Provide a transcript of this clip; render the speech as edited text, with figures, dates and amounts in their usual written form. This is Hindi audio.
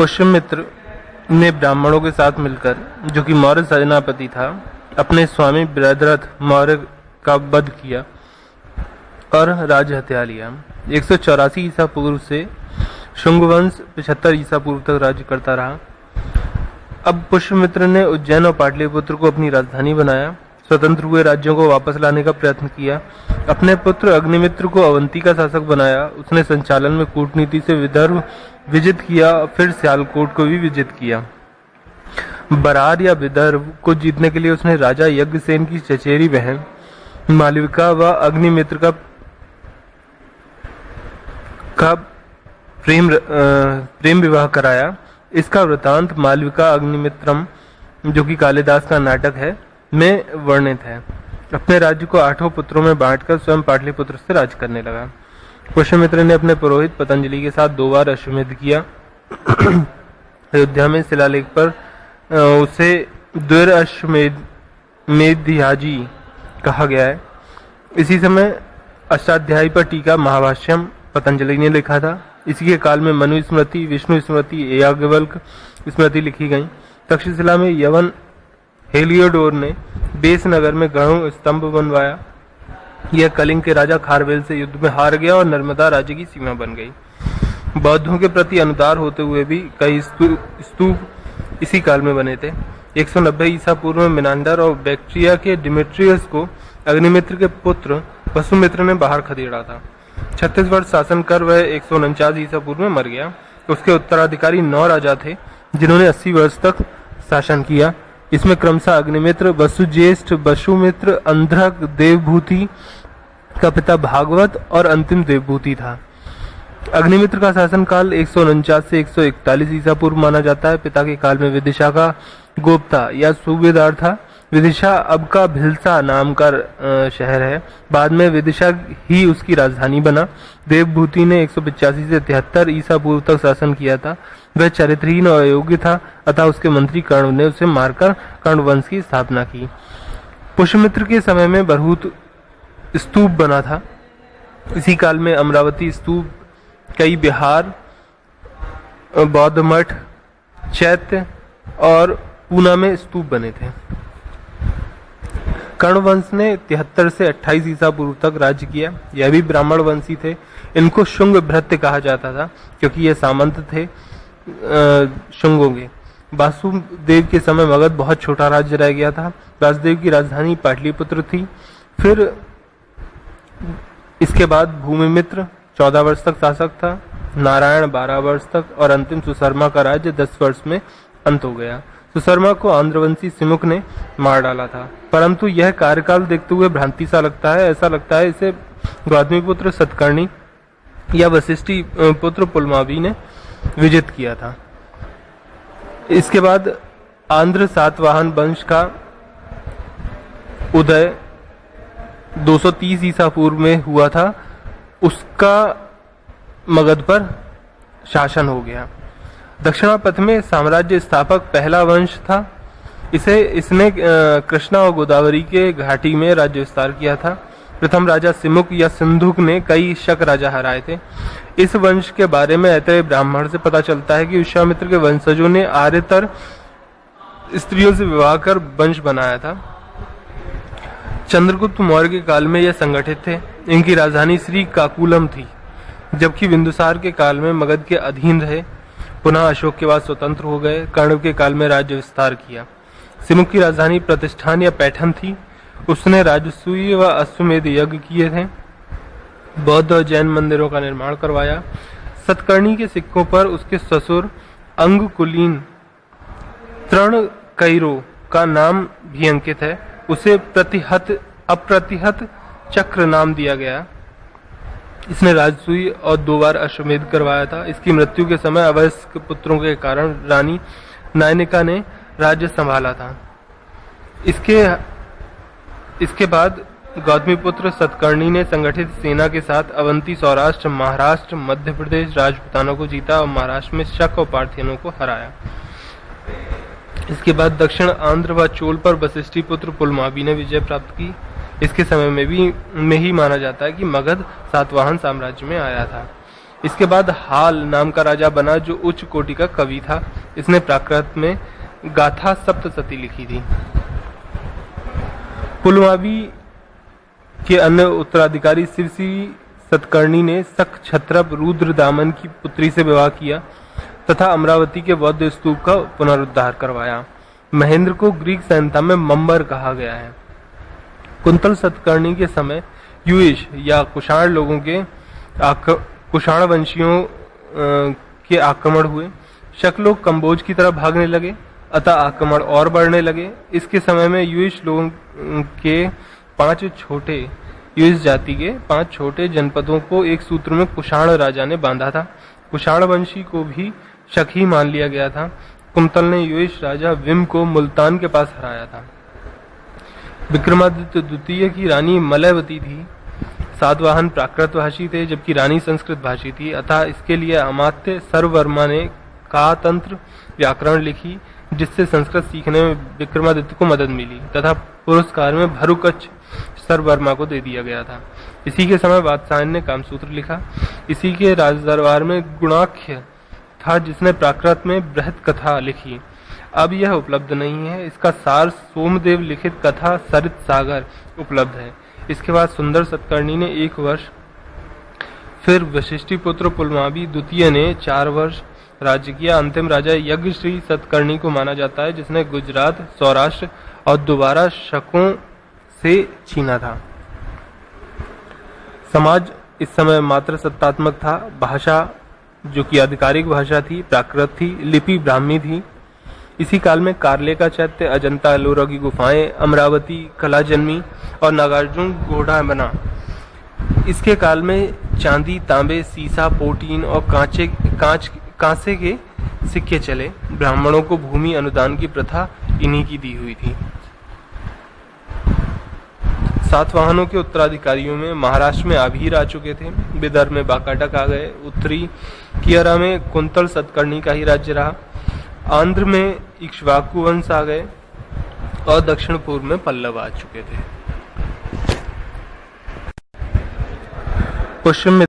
पुष्यमित्र ने ब्राह्मणों के साथ मिलकर, जो कि मौर्य सेनापति था, अपने स्वामी बृहद्रथ मौर्य का वध किया और राज्य हथिया लिया। 184 ईसा पूर्व से शुंग वंश 75 ईसा पूर्व तक राज्य करता रहा। अब पुष्यमित्र ने उज्जैन और पाटलिपुत्र को अपनी राजधानी बनाया। स्वतंत्र हुए राज्यों को वापस लाने का प्रयत्न किया। अपने पुत्र अग्निमित्र को अवंती का शासक बनाया। उसने संचालन में कूटनीति से विदर्भ विजित किया और फिर सियालकोट को भी विजित किया। बरार या विदर्भ को जीतने के लिए उसने राजा यज्ञसेन की चचेरी बहन मालविका व अग्निमित्र का प्रेम विवाह कराया। इसका वृतांत मालविका अग्निमित्रम, जो कि कालिदास का नाटक है, में वर्णित है। अपने राज्य को 8 पुत्रों में बांटकर स्वयं पाटलिपुत्र से राज करने लगा। पुष्यमित्र ने अपने पुरोहित पतंजलि के साथ 2 बार अश्वमेध किया। अयोध्या में शिलालेख पर उसे द्विरश्वमेध्याजी कहा गया है। इसी समय अष्टाध्यायी पर टीका महाभाष्यम पतंजलि ने लिखा था। इसी के काल में मनु स्मृति, विष्णु स्मृति, याज्ञवल्क्य स्मृति लिखी गई। तक्षशिला में यवन हेलियोडोर ने बेस नगर में गढ़ों स्तंभ बनवाया। यह कलिंग के राजा खारवेल से युद्ध में हार गया और नर्मदा राज्य की सीमा बन गई। बौद्धों के प्रति अनुदार होते हुए भी कई स्तूप इसी काल में बने थे। 190 ईसा पूर्व में मिनांडर और बैक्ट्रिया के डिमेट्रियस को अग्निमित्र के पुत्र वसुमित्र ने बाहर खदेड़ा था। 36 वर्ष शासन कर वह 149 ईसा पूर्व में मर गया। उसके उत्तराधिकारी 9 राजा थे जिन्होंने 80 वर्ष तक शासन किया। इसमें क्रमशः अग्निमित्र, वसुज्येष्ठ, वसुमित्र, अंध्रक, देवभूति का पिता भागवत और अंतिम देवभूति था। अग्निमित्र का शासनकाल 149 से 141 ईसा पूर्व माना जाता है। पिता के काल में विदिशा का गोप्ता या सूबेदार था। विदिशा अब का भिलसा नाम का शहर है। बाद में विदिशा ही उसकी राजधानी बना। देवभूति ने 185 से 73 ईसा पूर्व तक शासन किया था। वह चरित्रहीन और अयोग्य था, अतः उसके मंत्री कर्ण ने उसे मारकर कर्ण वंश की स्थापना की। पुष्यमित्र के समय में बरहूत स्तूप बना था। इसी काल में अमरावती स्तूप, कई बिहार, बौद्ध मठ, चैत्य और पूना में स्तूप बने थे। कर्ण वंश ने 73 से 28 ईसा पूर्व तक राज्य किया। यह भी ब्राह्मण वंशी थे। इनको शुंग भृत्य कहा जाता था क्योंकि ये सामंत थे शुंगों के। वासुदेव के समय मगध बहुत छोटा राज्य रह गया था। वासुदेव की राजधानी पाटलिपुत्र थी। फिर इसके बाद भूमिमित्र 14 वर्ष तक शासक था, नारायण 12 वर्ष तक और अंतिम सुशर्मा का राज्य 10 वर्ष में अंत हो गया। सुशर्मा को आंध्रवंशी सिमुक ने मार डाला था, परंतु यह कार्यकाल देखते हुए भ्रांति सा लगता है। ऐसा लगता है इसे गौतमीपुत्र सतकर्णी या वशिष्ठी पुत्र पुलमावी ने विजित किया था। इसके बाद आंध्र सातवाहन वंश का उदय 230 ईसा पूर्व में हुआ था। उसका मगध पर शासन हो गया। दक्षिणापथ में साम्राज्य स्थापक पहला वंश था। इसने कृष्णा और गोदावरी के घाटी में राज्य विस्तार किया था। प्रथम राजा सिमुक या सिंधुक ने कई शक राजा हराए थे। इस वंश के बारे में ऐतरेय ब्राह्मण से पता चलता है कि विश्वामित्र के वंशजों ने आर्यतर स्त्रियों से विवाह कर वंश बनाया था। चंद्रगुप्त मौर्य के काल में यह संगठित थे। इनकी राजधानी श्री काकुलम थी, जबकि बिंदुसार के काल में मगध के अधीन रहे। पुनः अशोक के बाद स्वतंत्र हो गए। कर्ण के काल में राज्य विस्तार किया। सिमुक की राजधानी प्रतिष्ठान या पैठन थी। उसने राजसूय व अश्वमेध यज्ञ किए थे। बौद्ध और जैन मंदिरों का निर्माण करवाया। सतकर्णी के सिक्कों पर उसके ससुर अंगकुलीन तृणकैरो का नाम भी अंकित है। उसे अप्रतिहत चक्र नाम दिया गया। इसने राजसूय और 2 बार अश्वमेध करवाया था। इसकी मृत्यु के समय अवयस्क पुत्रों के कारण रानी नायनिका ने राज्य संभाला था। इसके बाद गौतमीपुत्र सतकर्णी ने संगठित सेना के साथ अवंती, सौराष्ट्र, महाराष्ट्र, मध्य प्रदेश राजपुतानों को जीता और महाराष्ट्र में शक और पार्थियनों को हराया। इसके बाद दक्षिण आंध्र व चोल पर वशिष्ठी पुत्र पुलमावी ने विजय प्राप्त की। इसके समय में ही माना जाता है कि मगध सातवाहन साम्राज्य में आया था। इसके बाद हाल नाम का राजा बना जो उच्च कोटि का कवि था। इसने प्राकृत में गाथा सप्तशती लिखी थी। पुलमावी के अन्य उत्तराधिकारी शिवसी सतकर्णी ने शक क्षत्रप रुद्रदामन की पुत्री से विवाह किया तथा अमरावती के बौद्ध स्तूप का पुनरुद्धार करवाया। महेंद्र को ग्रीक सैन्यता में मंबर कहा गया है। कुंतल सतकर्णी के समय युइश या कुषाण लोगों के कुषाण वंशियों के आक्रमण हुए। शक लोग कंबोज की तरफ भागने लगे, अतः आक्रमण और बढ़ने लगे। इसके समय में युइश लोगों के 5 छोटे जनपदों को एक सूत्र में कुषाण राजा ने बांधा था। कुषाण वंशी को भी शक ही मान लिया गया था। कुंतल ने युइश राजा विम को मुल्तान के पास हराया था। विक्रमादित्य द्वितीय की रानी मलयवती थी। सातवाहन प्राकृत भाषी थे जबकि रानी संस्कृत भाषी थी, अतः इसके लिए अमात्य सर्ववर्मा ने कातंत्र व्याकरण लिखी जिससे संस्कृत सीखने में विक्रमादित्य को मदद मिली तथा पुरस्कार में भरुकच्छ सर्ववर्मा को दे दिया गया था। इसी के समय वात्सायन ने कामसूत्र लिखा। इसी के राजदरबार में गुणाख्य था जिसने प्राकृत में बृहत कथा लिखी। अब यह उपलब्ध नहीं है। इसका सार सोमदेव लिखित कथा सरित सागर उपलब्ध है। इसके बाद सुंदर सतकर्णी ने 1 वर्ष, फिर वशिष्ठिपुत्र पुलमावी द्वितीय ने 4 वर्ष राज्य किया। अंतिम राजा यज्ञश्री सतकर्णी को माना जाता है जिसने गुजरात, सौराष्ट्र और दोबारा शकों से छीना था। समाज इस समय मात्र सत्तात्मक था। भाषा जो कि आधिकारिक भाषा थी प्राकृत थी, लिपि ब्राह्मी थी। इसी काल में कार्ले का चैत्य, अजंता एलोरा की गुफाएं, अमरावती कला जन्मी और नागार्जुन घोड़ा बना। इसके काल में चांदी, तांबे, सीसा, पोटीन और कांसे के सिक्के चले। ब्राह्मणों को भूमि अनुदान की प्रथा इन्हीं की दी हुई थी। सातवाहनों के उत्तराधिकारियों में महाराष्ट्र में आभीर आ चुके थे, विदर्भ में बाकाटक आ गए, उत्तरी कियरा में कुंतल सतकर्णी का ही राज्य रहा, आंध्र में इक्ष्वाकु वंश आ गए और दक्षिण पूर्व में पल्लव आ चुके थे। पश्चिम में